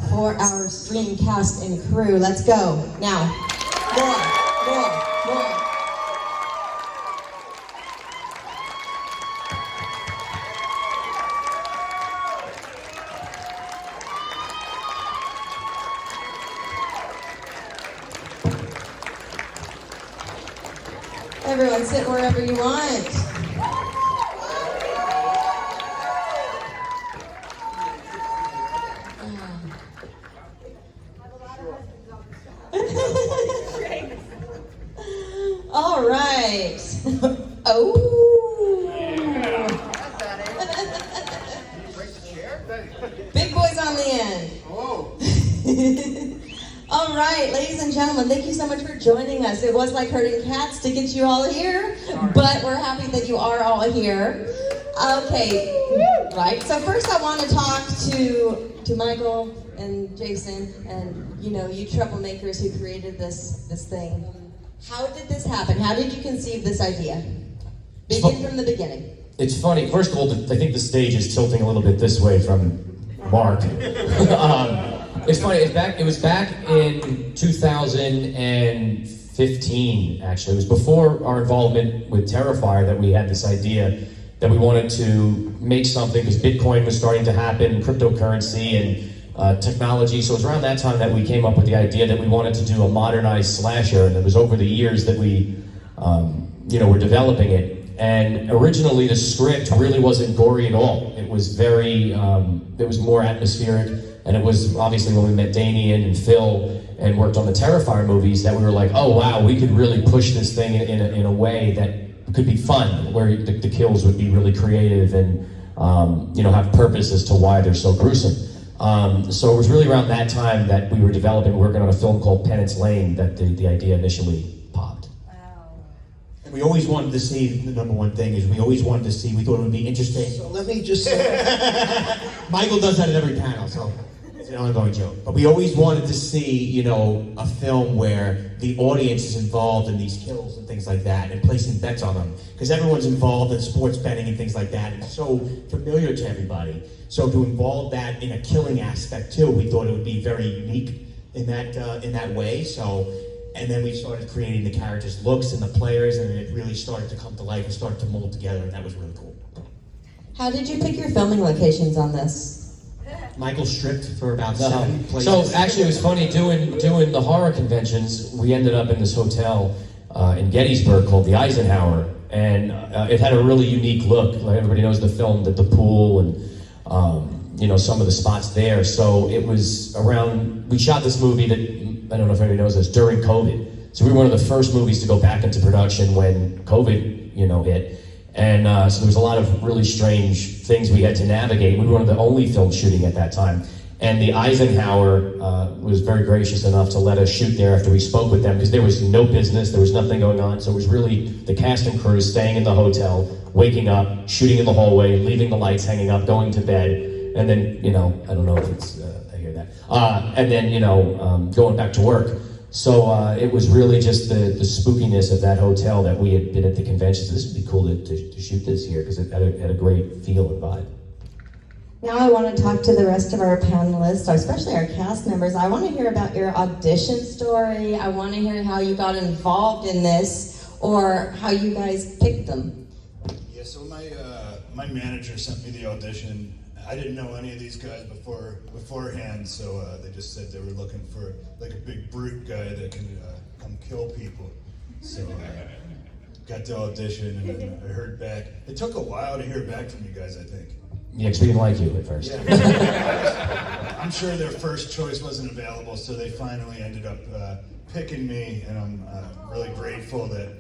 for our stream cast and crew. Let's go. Now, more. Everyone sit wherever you want. All right. Oh. Big boys on the end. Oh. All right, ladies and gentlemen, thank you so much for joining us. It was like herding cats to get you all here, but we're happy that you are all here. Okay, right. So first I want to talk to Michael and Jason and you troublemakers who created this thing. How did this happen? How did you conceive this idea? Begin from the beginning. It's funny. First of all, I think the stage is tilting a little bit this way from Mark. It's funny. It was back in 2015. Actually, it was before our involvement with Terrifier that we had this idea that we wanted to make something because Bitcoin was starting to happen, cryptocurrency, and technology. So it was around that time that we came up with the idea that we wanted to do a modernized slasher, and it was over the years that we, were developing it. And originally, the script really wasn't gory at all. It was very, it was more atmospheric. And it was obviously when we met Damien and Phil and worked on the Terrifier movies that we were like, oh wow, we could really push this thing in a way that could be fun, where the kills would be really creative and have purpose as to why they're so gruesome. So it was really around that time that we were working on a film called Penance Lane that the idea initially popped. Wow. And we always wanted to see, the number one thing is we thought it would be interesting. So let me just say, Michael does that at every panel, so it's an ongoing joke. But we always wanted to see, a film where the audience is involved in these kills and things like that and placing bets on them. Because everyone's involved in sports betting and things like that. It's so familiar to everybody. So to involve that in a killing aspect too, we thought it would be very unique in that way. So, and then we started creating the characters' looks and the players, and it really started to come to life and started to mold together, and that was really cool. How did you pick your filming locations on this? Michael stripped for about 7 places. So actually, it was funny doing the horror conventions. We ended up in this hotel in Gettysburg called the Eisenhower, and it had a really unique look. Like everybody knows the film, the pool, and some of the spots there. So it was around. We shot this movie that I don't know if anybody knows this during COVID. So we were one of the first movies to go back into production when COVID, hit. And so there was a lot of really strange things we had to navigate. We were one of the only films shooting at that time. And the Eisenhower was very gracious enough to let us shoot there after we spoke with them, because there was no business, there was nothing going on. So it was really the cast and crew staying in the hotel, waking up, shooting in the hallway, leaving the lights hanging up, going to bed. And then, I don't know if it's, I hear that. And then, going back to work. So it was really just the spookiness of that hotel that we had been at the convention. So this would be cool to shoot this here because it had a great feel and vibe. Now I want to talk to the rest of our panelists, especially our cast members. I want to hear about your audition story. I want to hear how you got involved in this or how you guys picked them. Yeah, so my manager sent me the audition. I didn't know any of these guys beforehand, so they just said they were looking for like a big brute guy that can come kill people. So got the audition, and then I heard back. It took a while to hear back from you guys, I think. Yeah, because we didn't like you at first. Yeah. I'm sure their first choice wasn't available, so they finally ended up picking me, and I'm really grateful that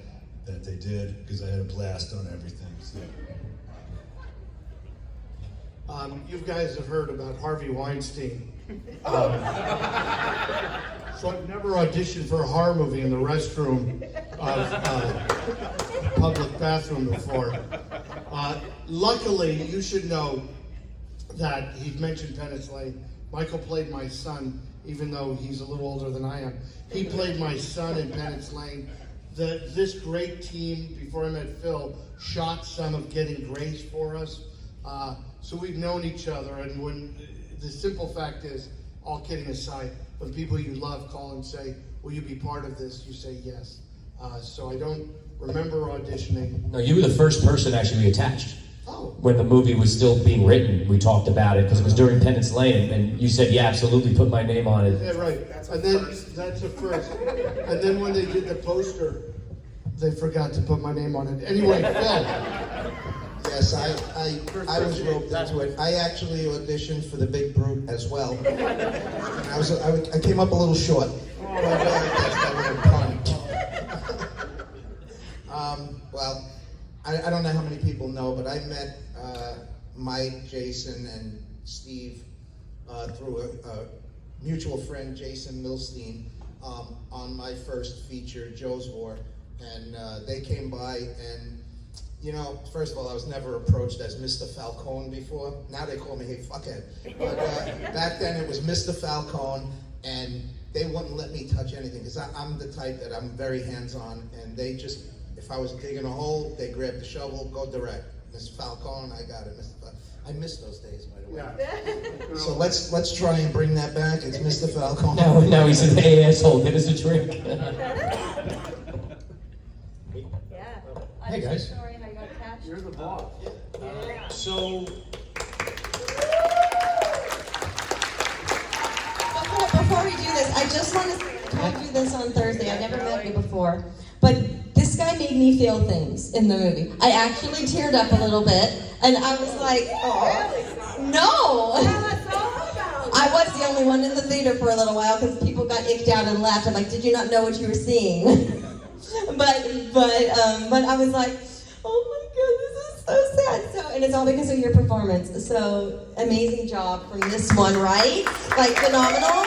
they did, because I had a blast on everything. So. You guys have heard about Harvey Weinstein. So I've never auditioned for a horror movie in the restroom of a public bathroom before. Luckily, you should know that he mentioned Penance Lane. Michael played my son, even though he's a little older than I am. He played my son in Penance Lane. This great team, before I met Phil, shot some of Getting Grace for us. So we've known each other, and when the simple fact is, all kidding aside, when people you love call and say, will you be part of this, you say yes. So I don't remember auditioning. No, you were the first person actually we attached. Oh. When the movie was still being written, we talked about it because it was during Penance Lane, and you said, yeah, absolutely, put my name on it. Yeah, right. And then that's the first. And then when they did the poster, they forgot to put my name on it. Anyway, Phil. Yes, I was roped into it. I actually auditioned for the Big Brute as well. And I came up a little short. But that's my little pun. Well, I don't know how many people know, but I met Mike, Jason, and Steve through a mutual friend, Jason Milstein, on my first feature, Joe's War. And they came by, and you know, first of all, I was never approached as Mr. Falcone before. Now they call me, hey, fuckhead. But back then it was Mr. Falcone, and they wouldn't let me touch anything, because I'm the type that I'm very hands-on, and they just, if I was digging a hole, they grab the shovel, go direct. Mr. Falcone, I got it. I miss those days, by the way. Yeah. So let's try and bring that back. It's Mr. Falcone. Now he said, hey, asshole, get us a drink. Hey guys. Sorry, how you got attached? You're the boss. So, Before we do this, I just want to talk through this on Thursday. I never met you before, but this guy made me feel things in the movie. I actually teared up a little bit, and I was like, oh, no. I was the only one in the theater for a little while because people got icked out and left. I'm like, did you not know what you were seeing? but I was like, oh my God, this is so sad. So, and it's all because of your performance. So amazing job from this one, right? Like phenomenal.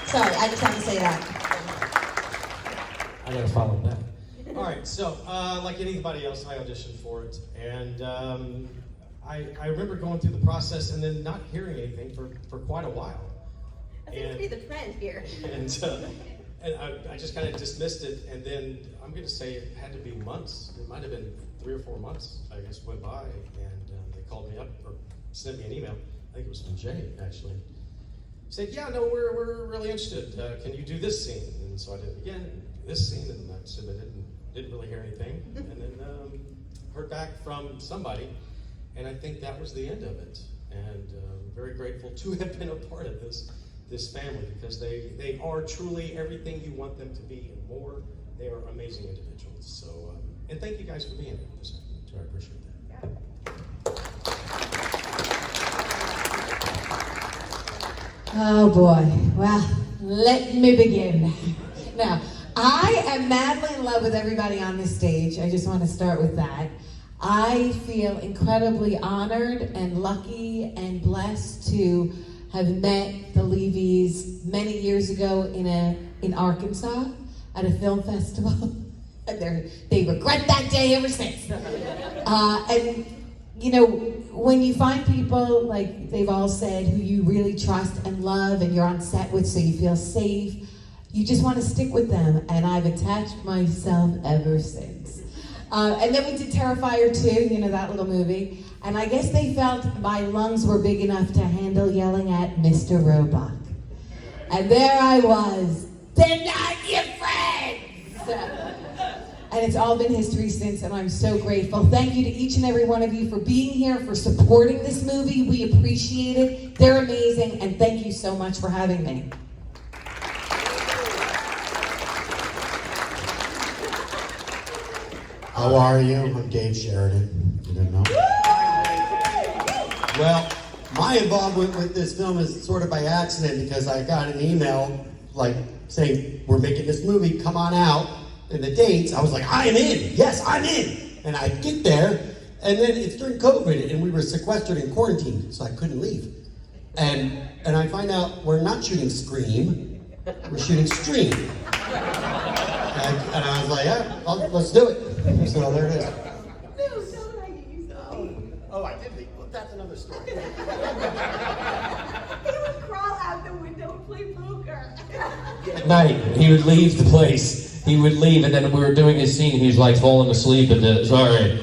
Sorry, I just have to say that. I gotta follow that. all right. So, like anybody else, I auditioned for it, and I remember going through the process and then not hearing anything for quite a while. That seems to be the trend here. And I just kind of dismissed it, and then I'm going to say it had to be months. It might have been 3 or 4 months, I guess, went by, and they called me up or sent me an email. I think it was from Jay, actually. Said, yeah, no, we're really interested. Can you do this scene? And so I did it again, this scene, and I submitted and didn't really hear anything. And then heard back from somebody, and I think that was the end of it. And very grateful to have been a part of this family, because they are truly everything you want them to be and more. They are amazing individuals. So, and thank you guys for being here this afternoon, too. I appreciate that. Oh boy, well, let me begin. Now, I am madly in love with everybody on this stage. I just want to start with that. I feel incredibly honored and lucky and blessed to have met the Leavys many years ago in Arkansas at a film festival. And they regret that day ever since. And you know, when you find people, like they've all said, who you really trust and love and you're on set with so you feel safe, you just want to stick with them. And I've attached myself ever since. And then we did Terrifier 2, you know, that little movie. And I guess they felt my lungs were big enough to handle yelling at Mr. Roebuck. And there I was, they're not your friends! And it's all been history since, and I'm so grateful. Thank you to each and every one of you for being here, for supporting this movie. We appreciate it. They're amazing, and thank you so much for having me. How are you? I'm Dave Sheridan. You didn't know? Well, my involvement with this film is sort of by accident, because I got an email like saying, we're making this movie, come on out, and the dates. I was like, I am in, yes, I'm in. And I get there, and then it's during COVID, and we were sequestered and quarantined, so I couldn't leave. And I find out we're not shooting Scream, we're shooting Stream. And I was like, yeah, let's do it. So there it is. Oh, I did leave. Well, that's another story. He would crawl out the window and play poker. At night, he would leave the place. He would leave, and then we were doing his scene, he was like falling asleep, and sorry.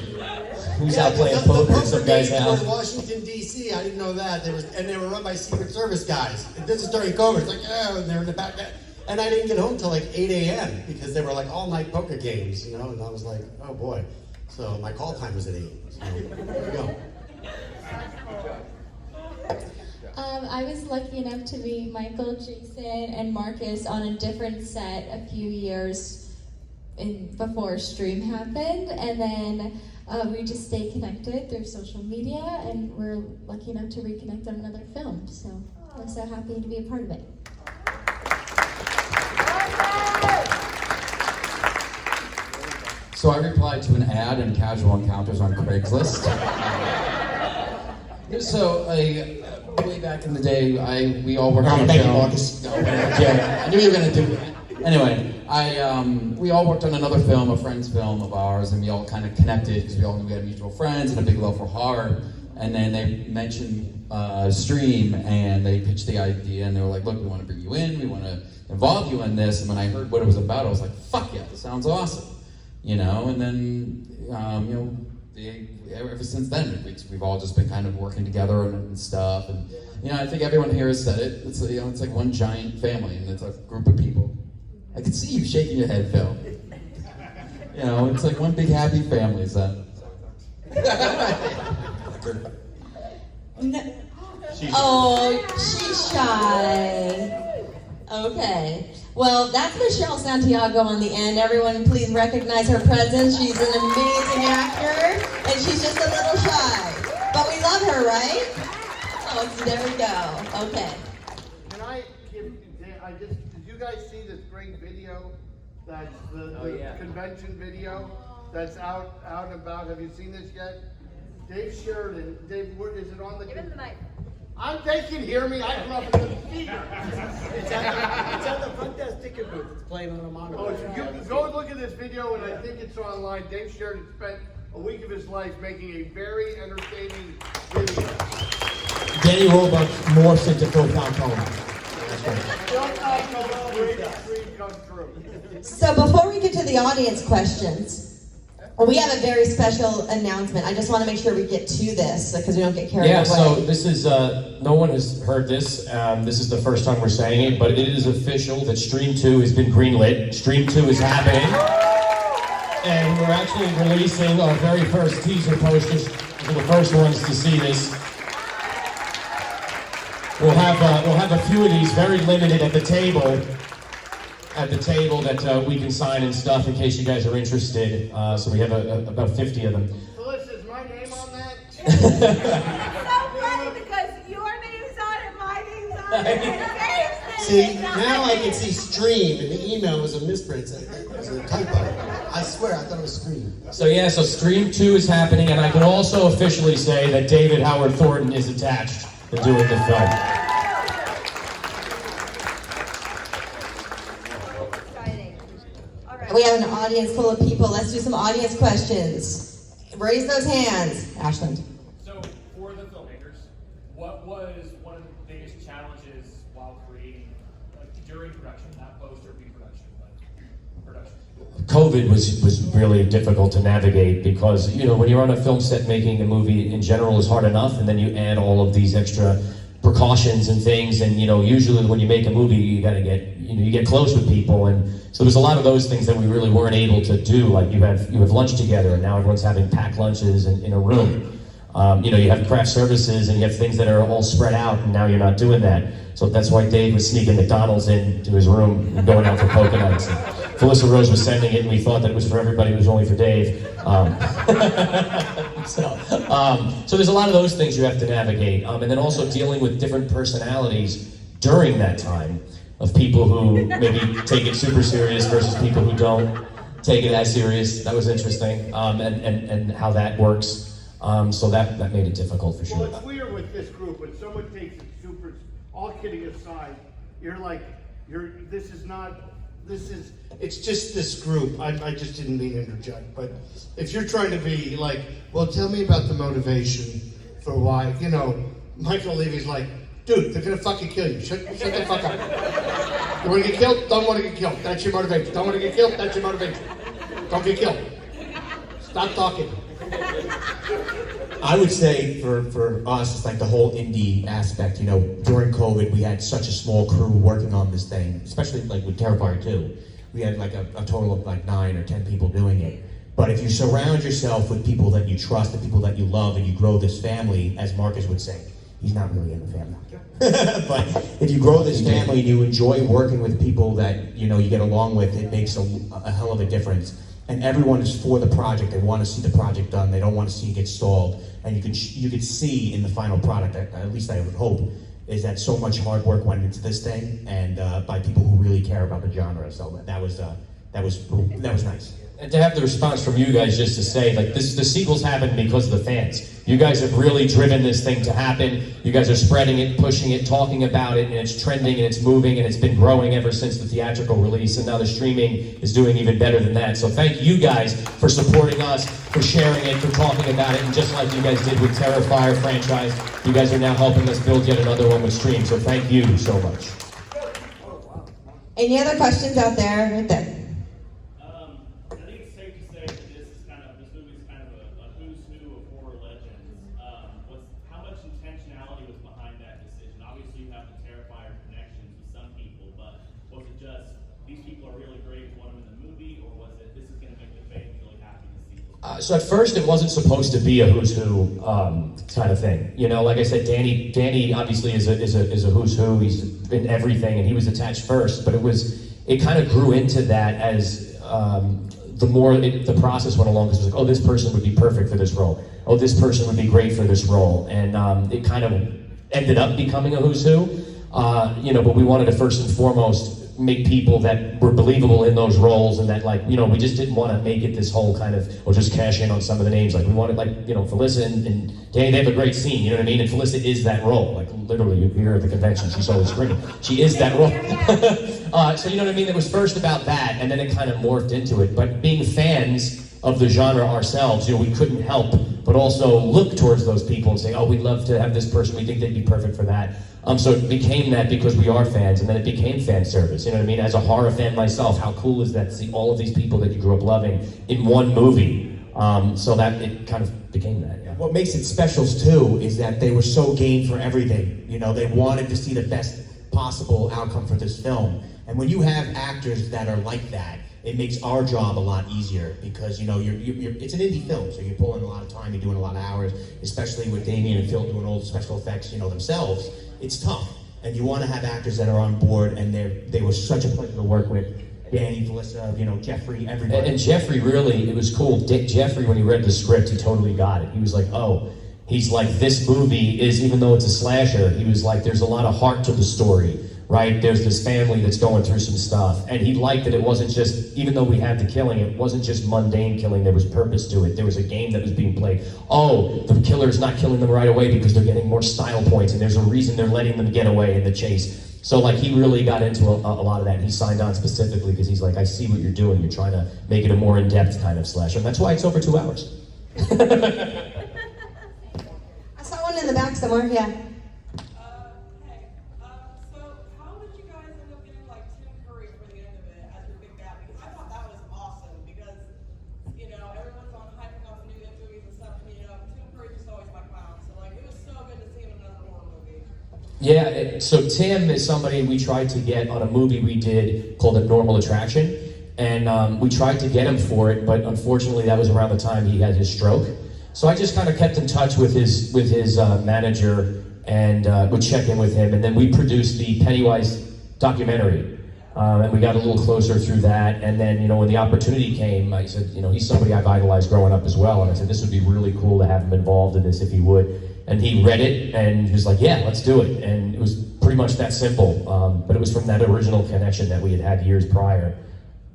Who's out playing poker in some guy's games house? were in Washington D.C. I didn't know that. They were run by Secret Service guys. And this is during COVID. It's like, oh, and they're in the back. And I didn't get home till like 8 a.m. because they were like all night poker games, you know. And I was like, oh boy. So my call time was at 8. So there we go. I was lucky enough to meet Michael, Jason, and Marcus on a different set a few years before Stream happened, and then we just stayed connected through social media, and we're lucky enough to reconnect on another film. So I'm so happy to be a part of it. So I replied to an ad in Casual Encounters on Craigslist. So way back in the day, we all worked on a Thank you, film. Marcus. No, yeah, I knew you were gonna do it. Anyway, we all worked on another film, a friend's film of ours, and we all kind of connected because we all knew we had mutual friends and a big love for horror. And then they mentioned Stream, and they pitched the idea, and they were like, "Look, we want to bring you in. We want to involve you in this." And when I heard what it was about, I was like, "Fuck yeah, this sounds awesome." You know, and then, ever since then, we've all just been kind of working together and stuff. And, I think everyone here has said it. It's, it's like one giant family, and it's a group of people. I can see you shaking your head, Phil. It's like one big happy family, so. No. Oh, she's shy. Okay. Well, that's Michelle Santiago on the end. Everyone, please recognize her presence. She's an amazing actor, and she's just a little shy. But we love her, right? Oh, there we go. Okay. Can I give, did you guys see this great video? That's the convention video that's out and about. Have you seen this yet? Dave Sheridan. Dave, is it on the? Give him the mic. They can hear me. I grew up in the theater. It's at the front desk ticket booth. It's playing on a monitor. Oh, so you go and look at this video, and I think it's online. Dave Sheridan spent a week of his life making a very entertaining video. Danny Roebuck morphs into Phil Falcone. So before we get to the audience questions, we have a very special announcement. I just want to make sure we get to this because we don't get carried away. Yeah, so this is, no one has heard this. This is the first time we're saying it, but it is official that Stream 2 has been greenlit. Stream 2 is happening. And we're actually releasing our very first teaser posters for the first ones to see this. We'll have a few of these, very limited at the table that we can sign and stuff in case you guys are interested. So we have about 50 of them. Felissa, is my name on that? It's so funny because your name's on it, my name's on it, and Dave's See, name is on now I it. can see Stream, and the email was a misprint. It was a typo. I swear, I thought it was Stream. So yeah, so Stream 2 is happening, and I can also officially say that David Howard Thornton is attached to doing the film. Exciting. All right. We have an audience full of people. Let's do some audience questions. Raise those hands. Ashland. So, for the filmmakers, what was one of the biggest challenges while creating, like during production, not post or pre-production, but production? COVID was really difficult to navigate because, when you're on a film set, making a movie in general is hard enough, and then you add all of these extra precautions and things, and usually when you make a movie, you gotta get, you get close with people, and so there's a lot of those things that we really weren't able to do. Like you have lunch together, and now everyone's having packed lunches in a room. You have craft services, and you have things that are all spread out, and now you're not doing that. So that's why Dave was sneaking McDonald's into his room and going out for poker nights. And Felissa Rose was sending it, and we thought that it was for everybody, it was only for Dave. So there's a lot of those things you have to navigate. And then also dealing with different personalities during that time of people who maybe take it super serious versus people who don't take it as serious. That was interesting, and how that works. So that made it difficult for sure. Well, it's weird with this group when someone takes it super. All kidding aside, it's just this group. I just didn't mean to interject, but if you're trying to be like, well, tell me about the motivation for why, Michael Levy's like, dude, they're gonna fucking kill you. Shut the fuck up. You wanna get killed? Don't wanna get killed. That's your motivation. Don't wanna get killed? That's your motivation. Don't get killed. Stop talking. I would say for us, it's like the whole indie aspect. You know, during COVID, we had such a small crew working on this thing, especially like with Terrifier 2. We had like a total of like 9 or 10 people doing it. But if you surround yourself with people that you trust, the people that you love, and you grow this family, as Marcus would say, he's not really in the family. But if you grow this family and you enjoy working with people that you know you get along with, it makes a hell of a difference. And everyone is for the project. They want to see the project done. They don't want to see it get stalled. And you could see in the final product, at least I would hope, is that so much hard work went into this thing, and by people who really care about the genre. So that was nice. And to have the response from you guys just to say, like, the sequels happened because of the fans. You guys have really driven this thing to happen. You guys are spreading it, pushing it, talking about it, and it's trending and it's moving and it's been growing ever since the theatrical release, and now the streaming is doing even better than that. So thank you guys for supporting us, for sharing it, for talking about it, and just like you guys did with Terrifier franchise, you guys are now helping us build yet another one with Stream. So thank you so much. Any other questions out there? Right there. So at first it wasn't supposed to be a who's who kind of thing. You know, like I said, Danny obviously is a who's who. He's in everything, and he was attached first. But it kind of grew into that as the process went along. Because it was like, oh, this person would be perfect for this role. Oh, this person would be great for this role, and it kind of ended up becoming a who's who. You know, but we wanted to first and foremost make people that were believable in those roles, and that, like, you know, we just didn't want to make it this whole kind of, or just cash in on some of the names. Like, we wanted, like, you know, Felissa and Danny, they have a great scene, you know what I mean? And Felissa is that role. Like, literally, you hear her at the convention, she's always screaming. She is that role. So, you know what I mean? It was first about that, and then it kind of morphed into it. But being fans of the genre ourselves, you know, we couldn't help but also look towards those people and say, oh, we'd love to have this person, we think they'd be perfect for that. So it became that because we are fans, and then it became fan service. You know what I mean? As a horror fan myself, how cool is that to see all of these people that you grew up loving in one movie? So that it kind of became that. Yeah. What makes it special too is that they were so game for everything. You know, they wanted to see the best possible outcome for this film. And when you have actors that are like that, it makes our job a lot easier, because you know it's an indie film, so you're pulling a lot of time, you're doing a lot of hours, especially with Damien and Phil doing all the special effects, you know, themselves. It's tough, and you want to have actors that are on board, and they were such a pleasure to work with. Danny, Felissa, you know, Jeffrey, everybody. And Jeffrey, really, it was cool. Jeffrey, when he read the script, he totally got it. He was like, oh, he's like, this movie is, even though it's a slasher, he was like, there's a lot of heart to the story, right? There's this family that's going through some stuff. And he liked that it wasn't just, even though we had the killing, it wasn't just mundane killing, there was purpose to it. There was a game that was being played. Oh, the killer's not killing them right away because they're getting more style points, and there's a reason they're letting them get away in the chase. So like, he really got into a lot of that, and he signed on specifically because he's like, I see what you're doing. You're trying to make it a more in-depth kind of slasher. And that's why it's over 2 hours. I saw one in the back somewhere, yeah. Yeah, so Tim is somebody we tried to get on a movie we did called A Normal Attraction, and we tried to get him for it, but unfortunately that was around the time he had his stroke. So I just kind of kept in touch with his manager and would check in with him, and then we produced the Pennywise documentary, and we got a little closer through that. And then, you know, when the opportunity came, I said, you know, he's somebody I've idolized growing up as well, and I said this would be really cool to have him involved in this if he would. And he read it, and he was like, yeah, let's do it. And it was pretty much that simple. But it was from that original connection that we had years prior,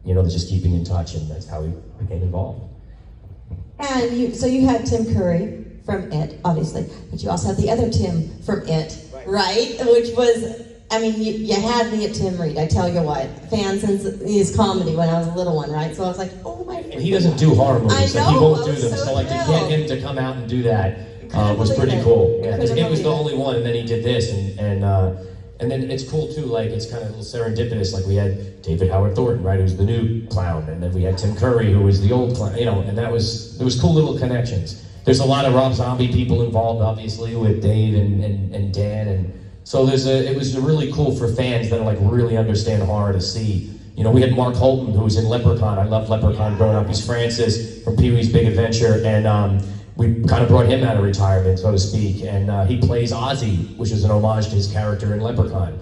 you know, just keeping in touch, and that's how we became involved. And so you had Tim Curry from It, obviously, but you also had the other Tim from It, right? Which was, I mean, you had me at Tim Reed, I tell you what. Fan since his comedy when I was a little one, right? So I was like, oh my God. And he doesn't do horror movies, I know, like, he won't do them. so So like, to get him to come out and do that, was pretty believe it. cool. Yeah, Couldn't it was the believe only one, and then he did this, and then it's cool too. Like, it's kind of a little serendipitous. Like, we had David Howard Thornton, right, who's the new clown, and then we had Tim Curry, who was the old clown. You know, and it was cool little connections. there's a lot of Rob Zombie people involved, obviously, with Dave and Dan, and so it was really cool for fans that like really understand horror to see. You know, we had Mark Holton, who was in Leprechaun. I loved Leprechaun growing up. He's Francis from Pee-wee's Big Adventure, and we kind of brought him out of retirement, so to speak, and he plays Ozzy, which is an homage to his character in Leprechaun.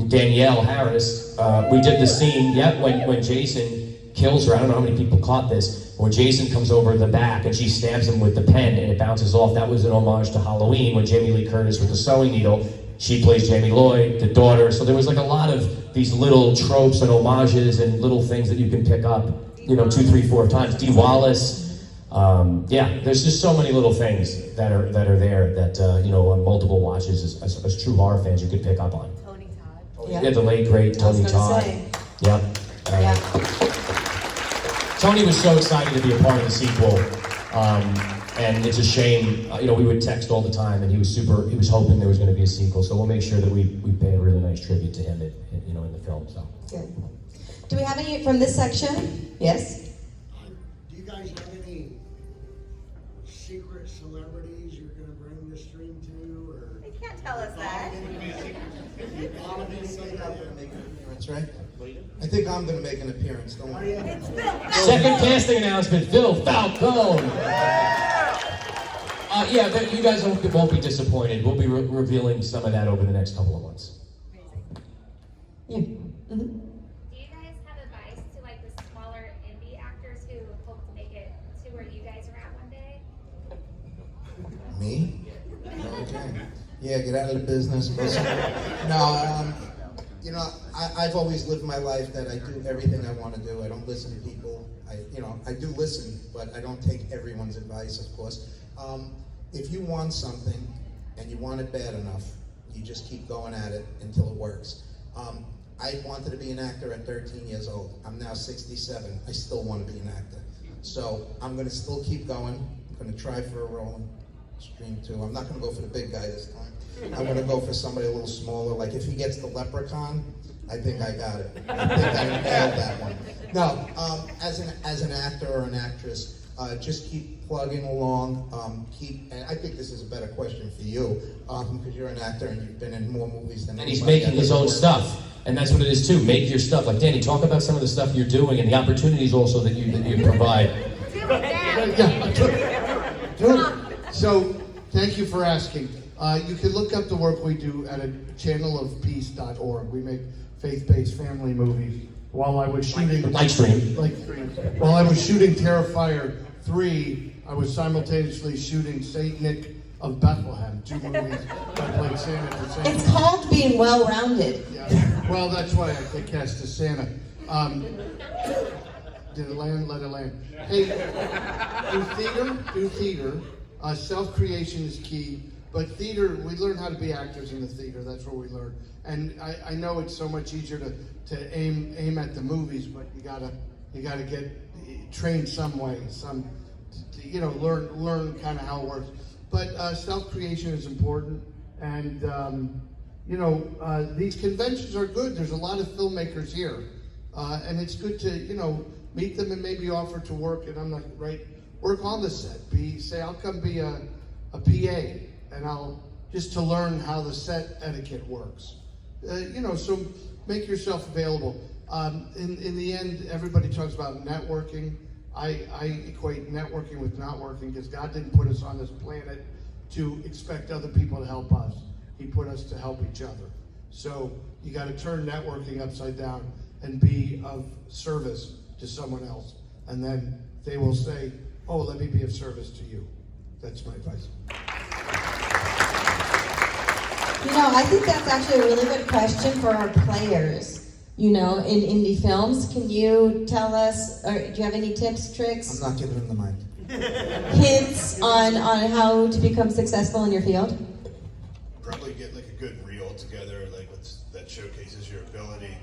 Danielle Harris, we did the scene, when Jason kills her. I don't know how many people caught this. When Jason comes over the back and she stabs him with the pen and it bounces off, that was an homage to Halloween when Jamie Lee Curtis with the sewing needle. She plays Jamie Lloyd, the daughter. So there was like a lot of these little tropes and homages and little things that you can pick up, 2, 3, 4 times. Dee Wallace. There's just so many little things that are there that, on multiple watches as true horror fans you could pick up on. Tony Todd. Yeah, the late, great Tony Todd. Yep. Tony was so excited to be a part of the sequel. And it's a shame, we would text all the time, and he was hoping there was going to be a sequel. So we'll make sure that we pay a really nice tribute to him, in the film. So. Good. Do we have any from this section? Yes. Do you guys have any secret celebrities you're going to bring this stream to, or? You can't tell us that. Right? I think I'm going to make an appearance. Don't worry. It's Phil. Second casting announcement, Phil Falcone. You guys won't be disappointed. We'll be revealing some of that over the next couple of months. Yeah. Mm-hmm. Do you guys have advice to like the smaller indie actors who hope to make it to where you guys are at one day? Me? Okay. Yeah, get out of the business. No, I've always lived my life that I do everything I want to do. I don't listen to people. I do listen, but I don't take everyone's advice, of course. If you want something and you want it bad enough, you just keep going at it until it works. I wanted to be an actor at 13 years old. I'm now 67. I still want to be an actor. So I'm going to still keep going. I'm going to try for a role in Stream 2. I'm not going to go for the big guy this time. I'm going to go for somebody a little smaller. Like if he gets the Leprechaun, I think I got it. I think I nailed that one. No, as an actor or an actress, just keep plugging along. And I think this is a better question for you, because you're an actor and you've been in more movies than And he's anybody. making his own stuff. And that's what it is too. Make your stuff. Like Danny, talk about some of the stuff you're doing and the opportunities also that you provide. So, thank you for asking. You can look up the work we do at channelofpeace.org. We make faith-based family movies. While I was shooting while I was shooting Terrifier 3, I was simultaneously shooting Saint Nick of Bethlehem, 2 movies. I played Santa at the same time. It's called being well-rounded. Yeah. Well, that's why I get cast as Santa. Did it land? Let it land. Hey, do theater. Self-creation is key. But theater, we learn how to be actors in the theater. That's what we learn. And I know it's so much easier to aim at the movies, but you gotta get trained some way, learn kind of how it works. But self-creation is important, and these conventions are good. There's a lot of filmmakers here, and it's good to meet them and maybe offer to work. And I'm like, work on the set. I'll come be a PA. And I'll just to learn how the set etiquette works. So make yourself available. In the end, everybody talks about networking. I equate networking with not working because God didn't put us on this planet to expect other people to help us. He put us to help each other. So you got to turn networking upside down and be of service to someone else. And then they will say, oh, let me be of service to you. That's my advice. I think that's actually a really good question for our players, in indie films. Can you tell us, or do you have any tips, tricks? I'm not giving him the mic. Hints on how to become successful in your field? Probably get like a good reel together, that showcases your ability.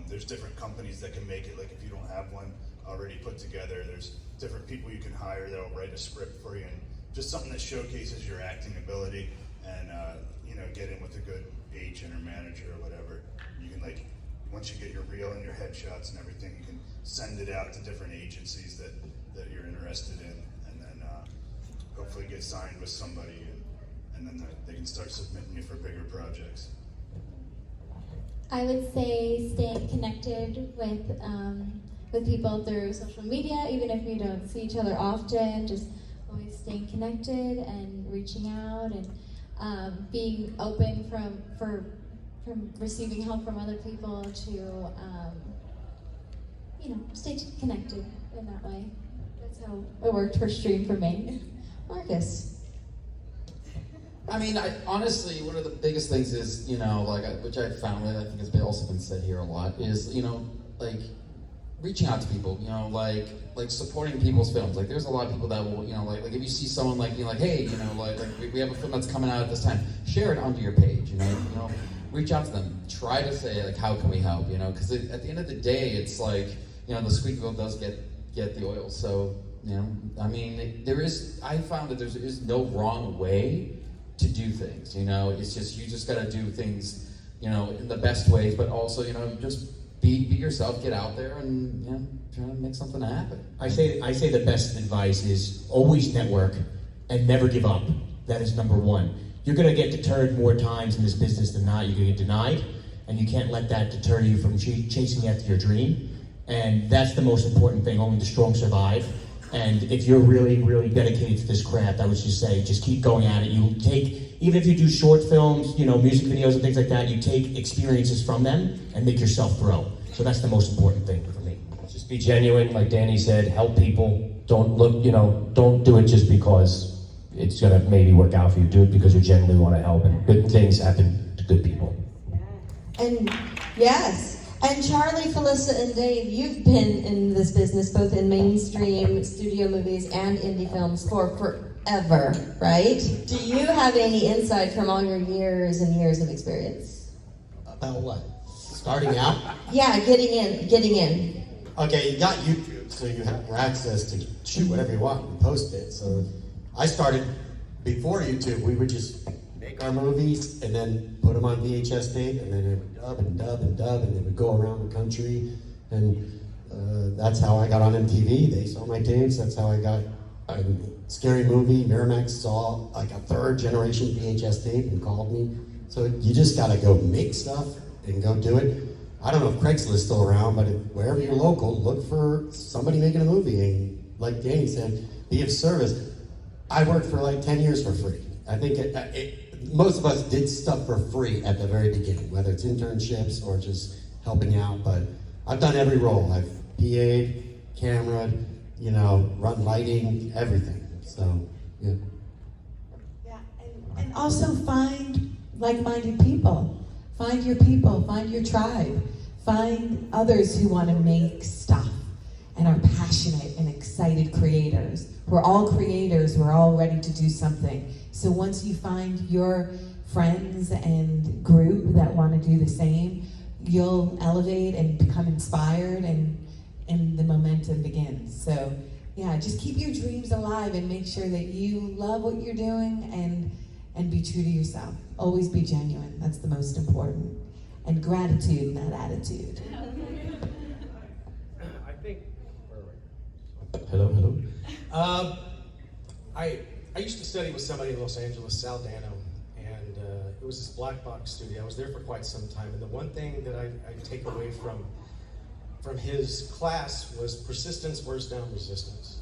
There's different companies that can make it. Like if you don't have one already put together, there's different people you can hire that'll write a script for you, and just something that showcases your acting ability. And get in with a good agent or manager or whatever. You can once you get your reel and your headshots and everything, you can send it out to different agencies that you're interested in, and then hopefully get signed with somebody, and then they can start submitting me for bigger projects. I would say staying connected with people through social media, even if we don't see each other often, just always staying connected and reaching out and being open from receiving help from other people to stay connected in that way. That's how it worked for Stream for me. Marcus. I mean, honestly, one of the biggest things is, which I found, and I think has also been said here a lot, is, reaching out to people, like supporting people's films. Like, there's a lot of people that will, like if you see someone hey, we have a film that's coming out at this time, share it onto your page, reach out to them, try to say, how can we help, because at the end of the day, it's the squeaky wheel does get the oil. So, I mean, I found that there is no wrong way to do things, it's just, you just gotta do things, in the best ways, but also, just be yourself, get out there and, try to make something happen. I say the best advice is always network and never give up. That is number one. You're gonna get deterred more times in this business than not. You're gonna get denied, and you can't let that deter you from chasing after your dream. And that's the most important thing. Only the strong survive. And if you're really, really dedicated to this craft, I would just say, just keep going at it. Even if you do short films, music videos and things like that, you take experiences from them and make yourself grow. So that's the most important thing for me. Just be genuine, like Danny said, help people. Don't don't do it just because it's gonna maybe work out for you. Do it because you genuinely want to help, and good things happen to good people. And yes. And Charlie, Felissa, and Dave, you've been in this business both in mainstream studio movies and indie films for forever, right? Do you have any insight from all your years and years of experience? About what? Starting out? Yeah, getting in. Okay, you got YouTube, so you have more access to shoot whatever you want and post it. So I started before YouTube. We would just make our movies and then put them on VHS tape, and then it would dub and dub and dub, and they would go around the country. And that's how I got on MTV. They saw my tapes. That's how I got a Scary Movie. Miramax saw like a third generation VHS tape and called me. So you just gotta go make stuff and go do it. I don't know if Craigslist is still around, but wherever you're local, look for somebody making a movie. And like Danny said, be of service. I worked for like 10 years for free. I think most of us did stuff for free at the very beginning, whether it's internships or just helping out. But I've done every role. I've PA'd, cameraed, run lighting, everything. So, yeah. Yeah, and also find like-minded people. Find your people, find your tribe. Find others who want to make stuff and are passionate and excited creators. We're all creators, we're all ready to do something. So once you find your friends and group that want to do the same, you'll elevate and become inspired, and the momentum begins. So yeah, just keep your dreams alive and make sure that you love what you're doing and be true to yourself. Always be genuine, that's the most important. And gratitude, not attitude. I think, Hello. I used to study with somebody in Los Angeles, Sal Dano, and it was this black box studio. I was there for quite some time, and the one thing that I take away from his class was persistence wears down resistance.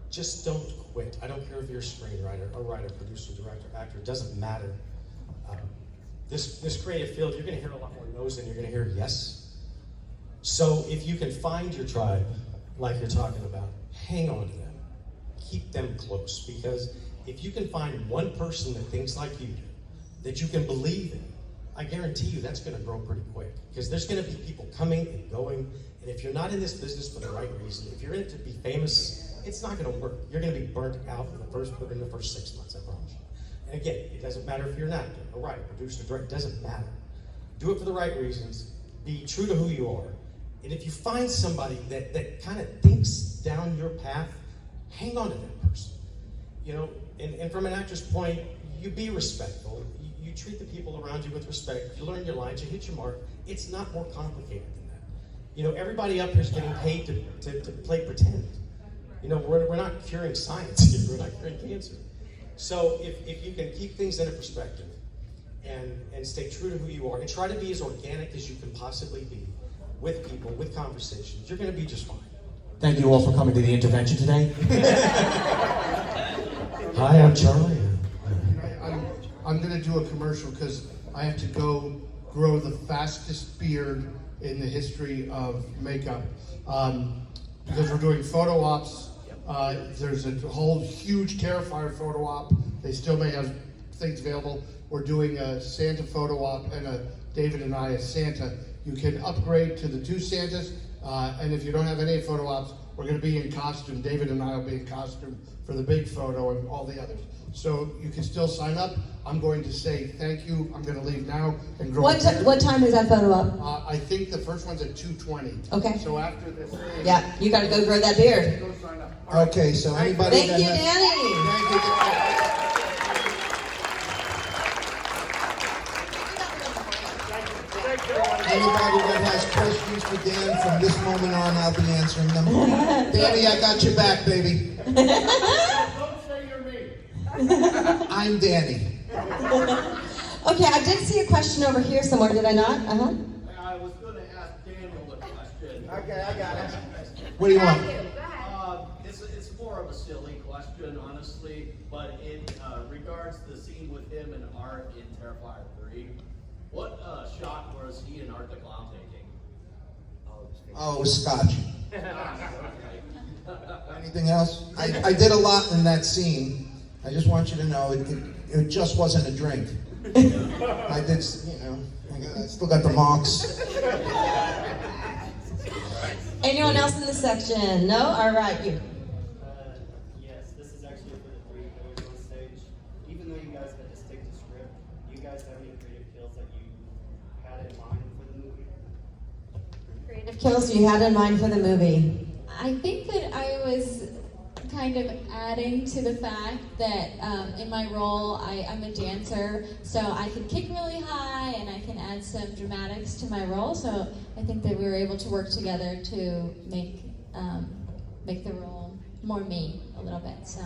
Just don't quit. I don't care if you're a screenwriter, a writer, producer, director, actor, it doesn't matter. This creative field, you're gonna hear a lot more no's than you're gonna hear yes. So if you can find your tribe, like you're talking about, hang on to them. Keep them close, because if you can find one person that thinks like you do, that you can believe in, I guarantee you that's gonna grow pretty quick. Because there's gonna be people coming and going, and if you're not in this business for the right reason, if you're in it to be famous, it's not gonna work. You're gonna be burnt out within the first 6 months, I promise you. And again, it doesn't matter if you're an actor, a writer, producer, director, it doesn't matter. Do it for the right reasons, be true to who you are, and if you find somebody that kind of thinks down your path, hang on to that person. And from an actor's point, you be respectful. You treat the people around you with respect. You learn your lines, you hit your mark. It's not more complicated than that. Everybody up here is getting paid to play pretend. You know, we're not curing science here. We're not curing cancer. So if you can keep things in a perspective and stay true to who you are and try to be as organic as you can possibly be with people, with conversations, you're going to be just fine. Thank you all for coming to the intervention today. Hi, I'm Charlie. I'm going to do a commercial because I have to go grow the fastest beard in the history of makeup. Because we're doing photo ops. There's a whole huge Terrifier photo op. They still may have things available. We're doing a Santa photo op and a David and I as Santa. You can upgrade to the 2 Santas. And if you don't have any photo ops, we're going to be in costume. David and I will be in costume for the big photo and all the others. So you can still sign up. I'm going to say thank you. I'm going to leave now and grow. What time is that photo up? I think the first one's at 2:20. Okay. So after this. Yeah, you got to go grow that beard. Go sign up. Okay, so anybody Thank you, Danny. Anybody that has questions for Dan from this moment on, I'll be answering them. Danny, I got your back, baby. Don't say you're me. I'm Danny. Okay, I did see a question over here somewhere, did I not? Uh-huh. I was going to ask Daniel a question. Okay, I got it. What do you want? It's more of a silly question, honestly, but it regards the scene with him and Art in Terrifier 3. What shot was he and Art the Clown taking? Oh, it was scotch. Anything else? I did a lot in that scene. I just want you to know it just wasn't a drink. I did, I still got the marks. Anyone else in this section? No? All right, you. Yes, this is actually for the 3 that are on stage. Even though you guys had to stick to script, do you guys have any creative kills that you had in mind for the movie? Creative kills you had in mind for the movie. I think that I was kind of adding to the fact that in my role, I'm a dancer, so I can kick really high and I can add some dramatics to my role. So I think that we were able to work together to make the role more me a little bit. So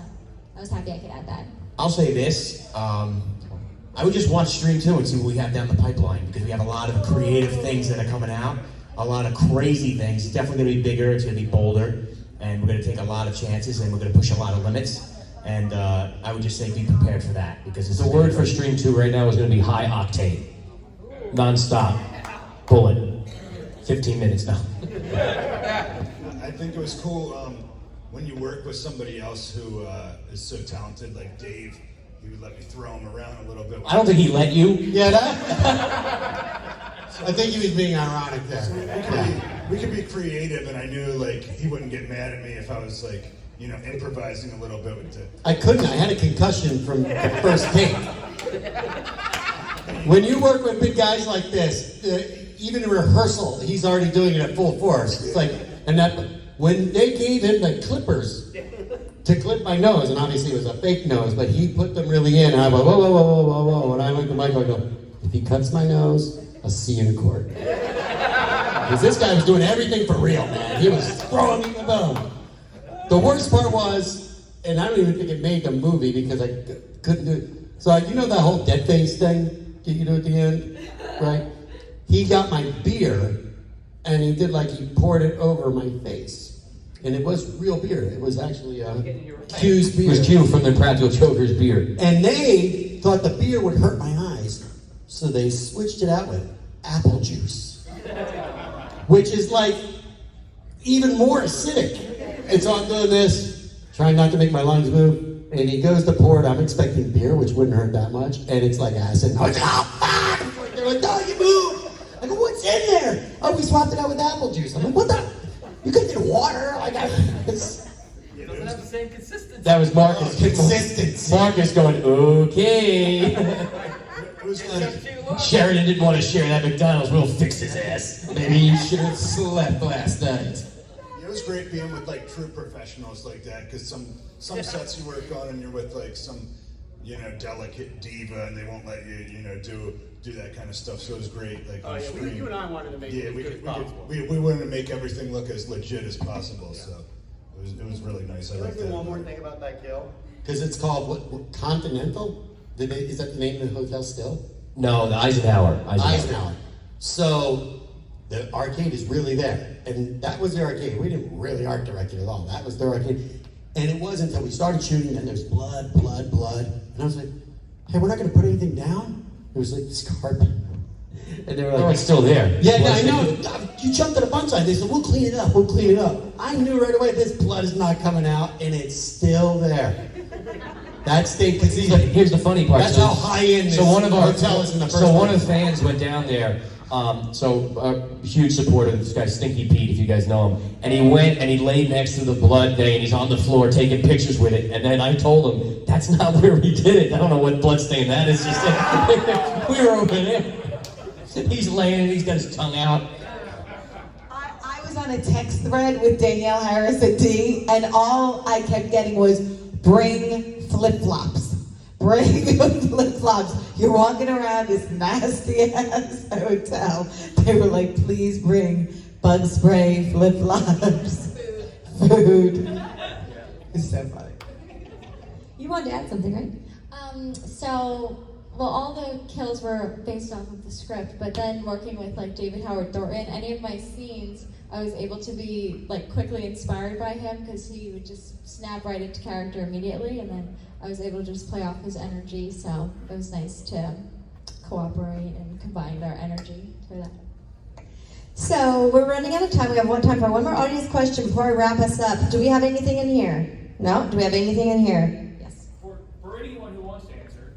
I was happy I could add that. I'll say this. I would just watch Stream 2 and see what we have down the pipeline, because we have a lot of creative things that are coming out, a lot of crazy things. It's definitely going to be bigger, it's going to be bolder, and we're going to take a lot of chances, and we're going to push a lot of limits. And I would just say be prepared for that, because it's The word for Stream 2 right now is going to be high octane. Non-stop. Bullet. 15 minutes now. I think it was cool when you work with somebody else who is so talented, like Dave. He would let me throw him around a little bit. I don't think he let you. Yeah, I think he was being ironic there. We could be creative, and I knew like he wouldn't get mad at me if I was like, improvising a little bit with it. I couldn't. I had a concussion from the first take. When you work with big guys like this, even in rehearsal, he's already doing it at full force. It's like, when they gave him the clippers to clip my nose, and obviously it was a fake nose, but he put them really in, and I went, whoa, whoa, whoa, whoa, whoa, whoa, and I went to Michael, I go, if he cuts my nose, I'll see you in court. Because this guy was doing everything for real, man. He was throwing me the bone. The worst part was, and I don't even think it made the movie because I couldn't do it. So you know that whole dead face thing you do at the end, right? He got my beer, and he did like he poured it over my face. And it was real beer. It was actually Q's beer. It was Q from the Practical Joker's beer. And they thought the beer would hurt my eyes, so they switched it out with apple juice, which is like even more acidic. And so I'm doing this, trying not to make my lungs move, and he goes to pour it. I'm expecting beer, which wouldn't hurt that much, and it's like acid. And I was like, oh, fuck! They're like, no, you move! I go, what's in there? Oh, we swapped it out with apple juice. I'm like, what the? You could do water. Like, It doesn't have the same consistency. That was Marcus. Consistency. Marcus going, okay. Sheridan didn't want to share that McDonald's. We'll fix his ass. Maybe you should have slept last night. It was great being with like true professionals like that, because some sets you work on and you're with like some delicate diva, and they won't let you do that kind of stuff. So it was great. Like you and I wanted to make it as good as possible. We wanted to make everything look as legit as possible. So it it was really nice. I Can I liked say that. one more thing about that kill? Because it's called what Continental? Is that the name of the hotel still? No, the Eisenhower. Eisenhower. So the arcade is really there. And that was the arcade. We didn't really art direct it at all. That was their arcade. And it wasn't until we started shooting and there's blood. And I was like, hey, we're not going to put anything down? It was like this carpet. And they were like, Oh, it's still there. yeah, no, I know. You jumped at a bunch side. They said, we'll clean it up. I knew right away this blood is not coming out, and it's still there. That's the, because here's the funny part. That's how high end this hotel is in the first So one place. of the fans went down there. Huge supporter of this guy, Stinky Pete, if you guys know him. And he went and he laid next to the blood thing, and he's on the floor taking pictures with it. And then I told him, that's not where we did it. I don't know what blood stain that is. He said, we were over there. He's laying and he's got his tongue out. I was on a text thread with Danielle Harris at D, and all I kept getting was, bring flip-flops. Bring flip-flops. You're walking around this nasty-ass hotel. They were like, please bring bug spray, flip-flops, food. It's so funny. You wanted to add something, right? Well, all the kills were based off of the script, but then working with like David Howard Thornton, any of my scenes, I was able to be like quickly inspired by him because he would just snap right into character immediately, and then I was able to just play off his energy. So it was nice to cooperate and combine our energy for that. So we're running out of time. We have time for one more audience question before I wrap us up. Do we have anything in here? No? Do we have anything in here? Yes. For anyone who wants to answer,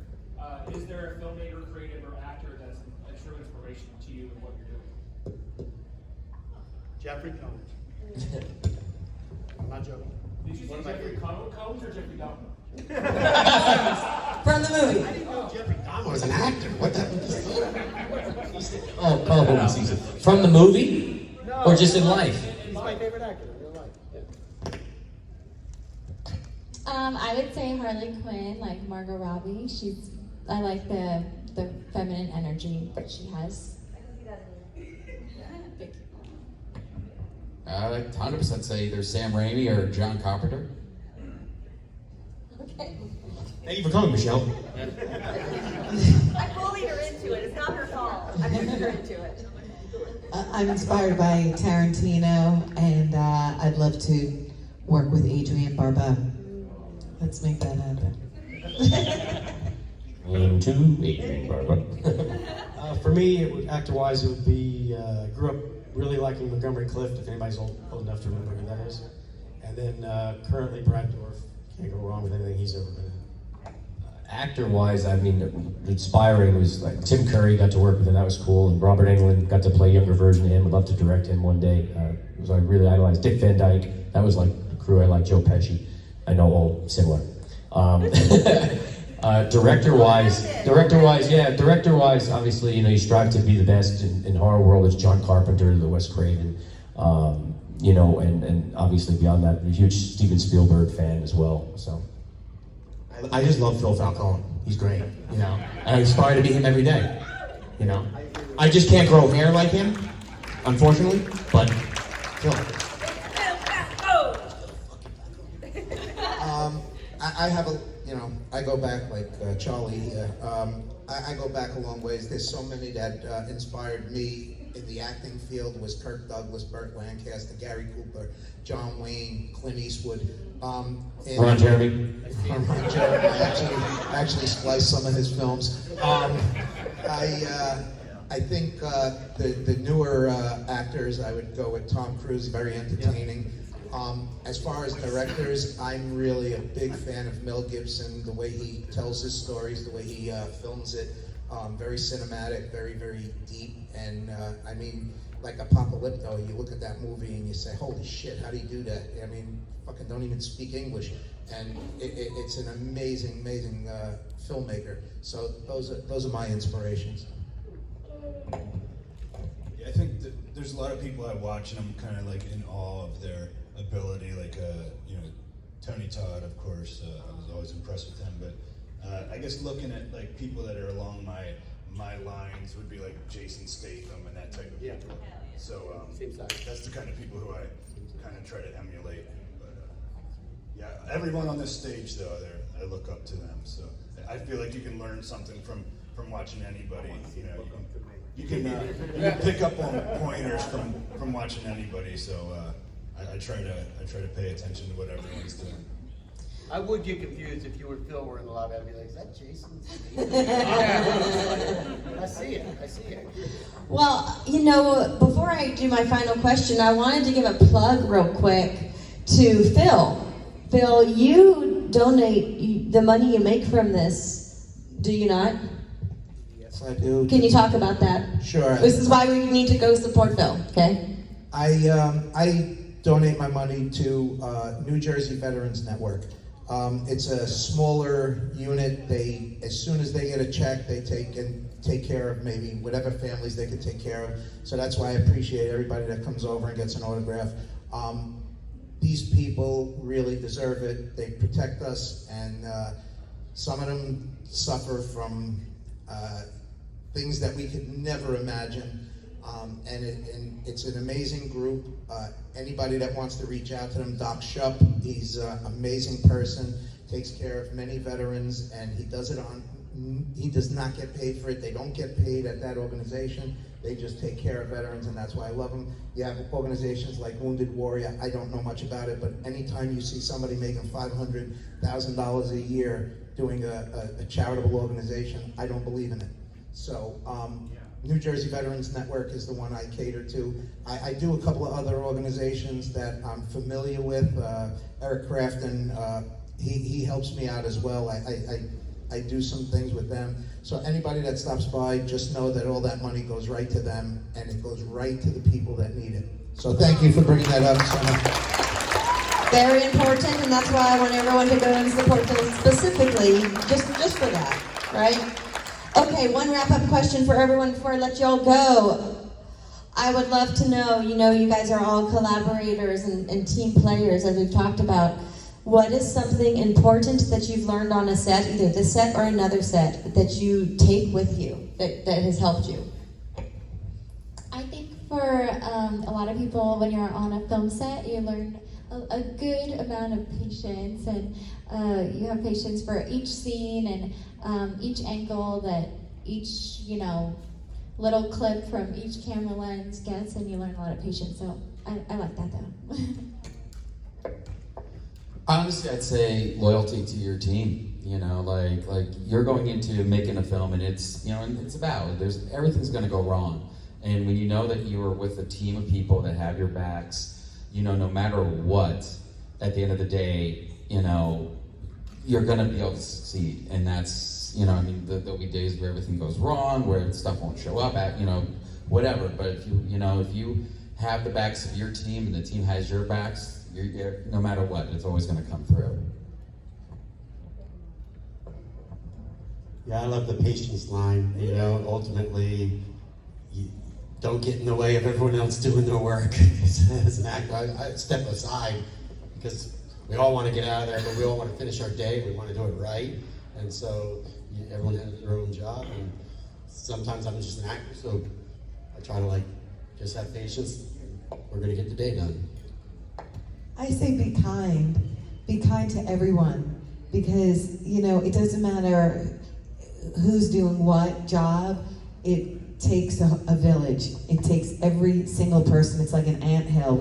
is there a filmmaker, creative, or actor that's a true inspiration to you in what you're doing? Jeffrey Combs. I'm not joking. Did you say Jeffrey Combs or Jeffrey Dahmer? From the movie. I didn't know Jeffrey Dahmer was an actor. What the Oh, season. From the movie? Or just in life? He's my favorite actor in real life. I would say Harley Quinn, like Margot Robbie. I like the feminine energy that she has. I'd 100% say either Sam Raimi or John Carpenter. Okay. Thank you for coming, Michelle. I bullied her into it. It's not her fault. I pushed her into it. I'm inspired by Tarantino, and I'd love to work with Adrienne Barbeau. Let's make that happen. Into Adrienne Barbeau. For me, actor-wise, it would be, grew up really liking Montgomery Clift, if anybody's old enough to remember who that is. And then currently Brad Dourif. Can't go wrong with anything he's ever been in. Actor-wise, I mean, inspiring was like Tim Curry, got to work with him, that was cool, and Robert Englund, got to play a younger version of him, I'd love to direct him one day. It was I really idolized Dick Van Dyke, that was like the crew, I like Joe Pesci, I know all similar. Director-wise, obviously, you strive to be the best in horror world. It's John Carpenter, the Wes Craven, and obviously beyond that, I'm a huge Steven Spielberg fan as well. So, I just love Phil Falcone. He's great, And I aspire to be him every day, I just can't grow hair like him, unfortunately, but Phil. I have a, I go back like Charlie here. I go back a long ways. There's so many that inspired me in the acting field. Was Kirk Douglas, Burt Lancaster, Gary Cooper, John Wayne, Clint Eastwood. Ron Jeremy. Ron Jeremy. I actually spliced some of his films. I think the newer actors, I would go with Tom Cruise, very entertaining. As far as directors, I'm really a big fan of Mel Gibson, the way he tells his stories, the way he films it. Very cinematic, very, very deep. And I mean, like Apocalypto, you look at that movie and you say, holy shit, how do you do that? I mean, fucking don't even speak English. And it's an amazing, amazing filmmaker. So those are my inspirations. Yeah, I think there's a lot of people I watch and I'm kind of like in awe of their ability, like Tony Todd, of course. I was always impressed with him, but I guess looking at like people that are along my lines would be like Jason Statham and that type of people. So that's the kind of people who I kind of try to emulate. But yeah, everyone on this stage though, I look up to them. So I feel like you can learn something from watching anybody. You know, you can pick up on pointers from watching anybody. So I try to pay attention to what everyone's doing. I would get confused if you and Phil were in the lobby. I'd be like, is that Jason? I see it. Well, you know, before I do my final question, I wanted to give a plug real quick to Phil. Phil, you donate the money you make from this, do you not? Yes, I do. Can you talk about that? Sure. This is why we need to go support Phil, okay? I donate my money to New Jersey Veterans Network. It's a smaller unit. They, as soon as they get a check, they take care of maybe whatever families they could take care of. So that's why I appreciate everybody that comes over and gets an autograph. These people really deserve it. They protect us, and some of them suffer from things that we could never imagine. And it's an amazing group. Anybody that wants to reach out to them, Doc Shupp, he's an amazing person, takes care of many veterans, and he does not get paid for it. They don't get paid at that organization. They just take care of veterans, and that's why I love them. You have organizations like Wounded Warrior. I don't know much about it, but anytime you see somebody making $500,000 a year doing a charitable organization, I don't believe in it. So New Jersey Veterans Network is the one I cater to. I do a couple of other organizations that I'm familiar with. Eric Crafton, he helps me out as well. I do some things with them. So anybody that stops by, just know that all that money goes right to them, and it goes right to the people that need it. So thank you for bringing that up, Sana. Very important, and that's why I want everyone to go and support Phil specifically, just for that, right? Okay, one wrap-up question for everyone before I let y'all go. I would love to know, you guys are all collaborators and team players, as we've talked about. What is something important that you've learned on a set, either this set or another set, that you take with you, that has helped you? I think for a lot of people, when you're on a film set, you learn a good amount of patience, and you have patience for each scene and each angle that each, little clip from each camera lens gets, and you learn a lot of patience. So I like that though. Honestly, I'd say loyalty to your team. Like you're going into making a film, and it's and it's about everything's going to go wrong, and when you know that you are with a team of people that have your backs, no matter what, at the end of the day, you're going to be able to succeed, and that's there'll be days where everything goes wrong, where stuff won't show up at whatever. But if you have the backs of your team and the team has your backs, you're, no matter what, it's always going to come through. Yeah, I love the patience line. Ultimately, you don't get in the way of everyone else doing their work. As an actor, I step aside because we all want to get out of there, but we all want to finish our day. We want to do it right, and so everyone has their own job. And sometimes I'm just an actor, so I try to just have patience. We're going to get the day done. I say be kind. Be kind to everyone, because it doesn't matter who's doing what job. It takes a village. It takes every single person. It's like an anthill.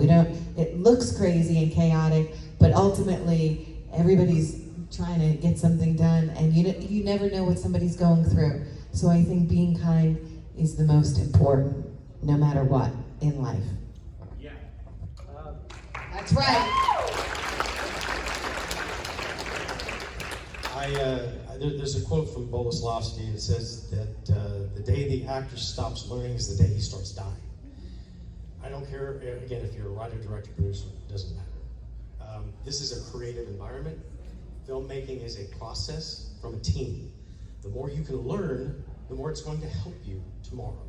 It looks crazy and chaotic, but ultimately everybody's trying to get something done, and you never know what somebody's going through. So I think being kind is the most important, no matter what in life. Yeah. That's right. There's a quote from Boleslavsky that says that the day the actor stops learning is the day he starts dying. I don't care, again, if you're a writer, director, producer, it doesn't matter. This is a creative environment. Filmmaking is a process from a team. The more you can learn, the more it's going to help you tomorrow.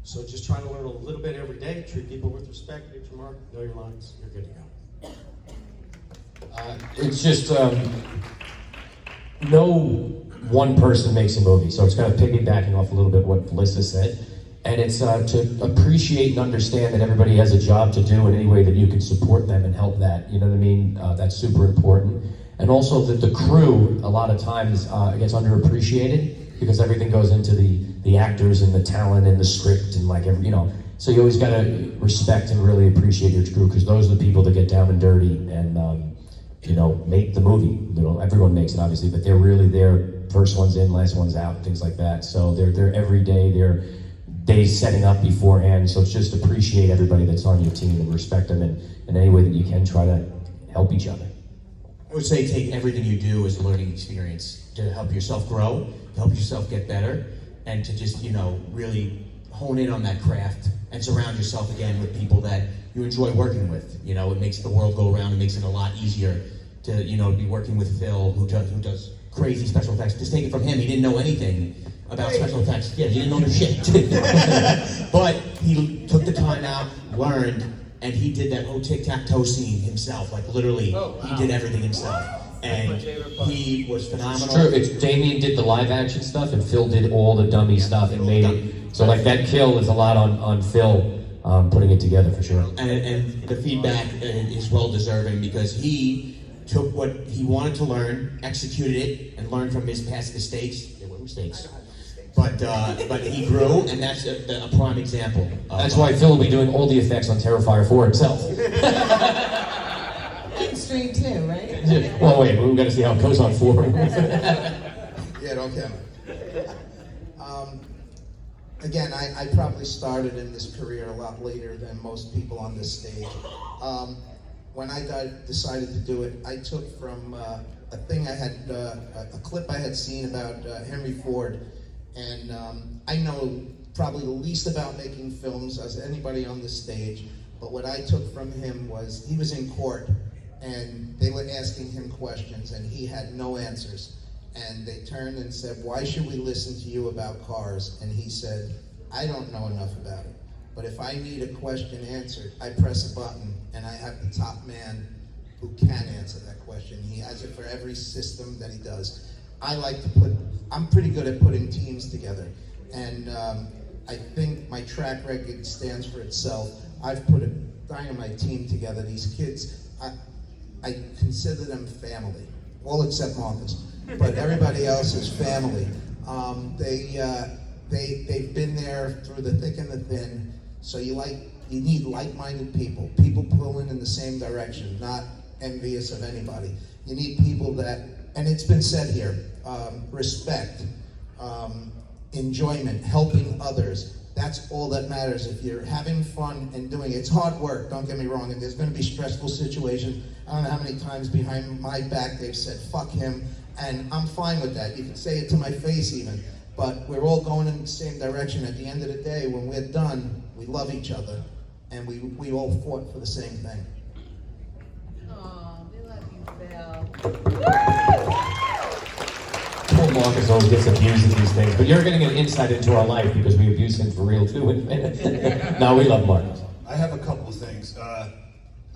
So just try to learn a little bit every day, treat people with respect, hit your mark, know your lines, you're good to go. It's just no one person makes a movie, so it's kind of piggybacking off a little bit what Felissa said. And it's to appreciate and understand that everybody has a job to do in any way that you can support them and help that. You know what I mean? That's super important. And also that the crew, a lot of times, gets underappreciated because everything goes into the actors and the talent and the script and like every, you know. So you always gotta respect and really appreciate your crew because those are the people that get down and dirty and you know, make the movie. You know, everyone makes it obviously, but they're really there. First one's in, last one's out, things like that. So they're every day. They're days setting up beforehand. So it's just appreciate everybody that's on your team and respect them and in any way that you can try to help each other. I would say take everything you do as a learning experience to help yourself grow, to help yourself get better, and to just, you know, really hone in on that craft and surround yourself again with people that you enjoy working with. You know, it makes the world go around. It makes it a lot easier to, you know, be working with Phil, who does crazy special effects. Just take it from him. He didn't know anything about special effects. Yeah, he didn't know the shit. But he took the time out, learned, and he did that whole tic-tac-toe scene himself. Like literally, he did everything himself. And he was phenomenal. It's true. It's Damien did the live action stuff and Phil did all the dummy stuff and made it. So like that kill is a lot on Phil putting it together for sure. And the feedback is well deserving because he took what he wanted to learn, executed it, and learned from his past mistakes. There were mistakes. But he grew, and that's a prime example. That's why Phil will be doing all the effects on Terrifier 4 himself. Extreme too, right? Well, wait, we've got to see how it goes on 4. Yeah, don't count it. Again, I probably started in this career a lot later than most people on this stage. When I decided to do it, I took from a thing I had, a clip I had seen about Henry Ford, and I know probably the least about making films as anybody on this stage, but what I took from him was he was in court, and they were asking him questions, and he had no answers. And they turned and said, "Why should we listen to you about cars?" And he said, "I don't know enough about it. But if I need a question answered, I press a button and I have the top man who can answer that question. He has it for every system that he does." I'm pretty good at putting teams together. And I think my track record stands for itself. I've put a dynamite team together. These kids, I consider them family, all except Marcus. But everybody else is family. They've been there through the thick and the thin. So you need like-minded people pulling in the same direction, not envious of anybody. You need people that, and it's been said here, respect, enjoyment, helping others. That's all that matters. If you're having fun and doing it, it's hard work, don't get me wrong, and there's going to be stressful situations. I don't know how many times behind my back they've said, "Fuck him," and I'm fine with that. You can say it to my face even, but we're all going in the same direction. At the end of the day, when we're done, we love each other, and we all fought for the same thing. Oh, we love you, Phil. Poor Marcus always gets abused at these things, but you're getting an insight into our life because we abuse him for real too. No, we love Marcus. I have a couple of things.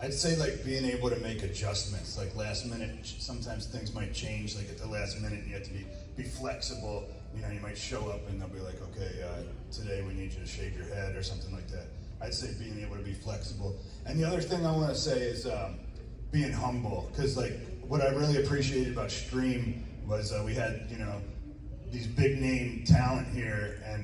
I'd say like being able to make adjustments, like last minute, sometimes things might change like at the last minute and you have to be flexible. You know, you might show up and they'll be like, "Okay, today we need you to shave your head," or something like that. I'd say being able to be flexible. And the other thing I want to say is being humble, because like what I really appreciated about Stream was we had, you know, these big name talent here, and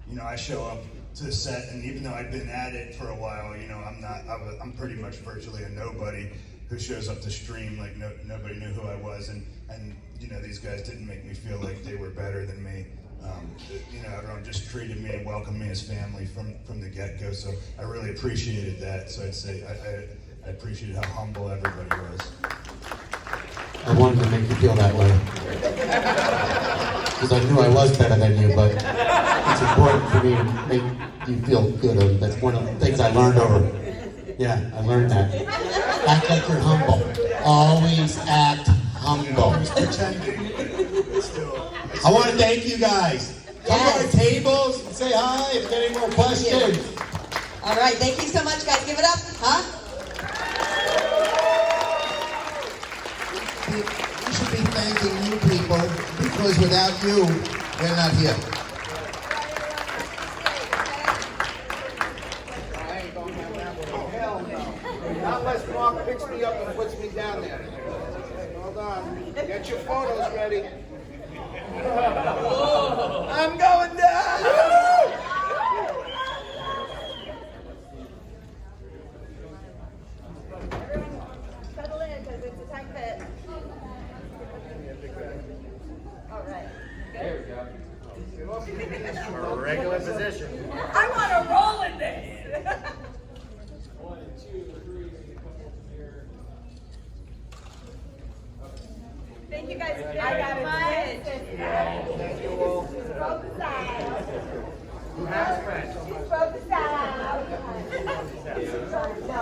you know, I show up to the set, and even though I've been at it for a while, you know, I'm pretty much virtually a nobody who shows up to Stream. Like nobody knew who I was, and you know, these guys didn't make me feel like they were better than me. You know, everyone just treated me and welcomed me as family from the get-go. So I really appreciated that. So I'd say I appreciated how humble everybody was. I wanted to make you feel that way. Because I knew I was better than you, but it's important for me to make you feel good. That's one of the things I learned over. Yeah, I learned that. Act like you're humble. Always act humble. I want to thank you guys. Come to our tables and say hi if you get any more questions. All right, thank you so much, guys. Give it up, huh? We should be thanking you people, because without you, we're not here. unless Mark picks me up and puts me down there. Hold on. Get your photos ready. I'm going down! Everyone, settle in because it's a tight fit. All right. There we go. A regular position. I want to roll in this. 1, 2, 3, a couple here. Thank you guys very much. Thank you all. Broke the side. Who has friends? Broke the side. No,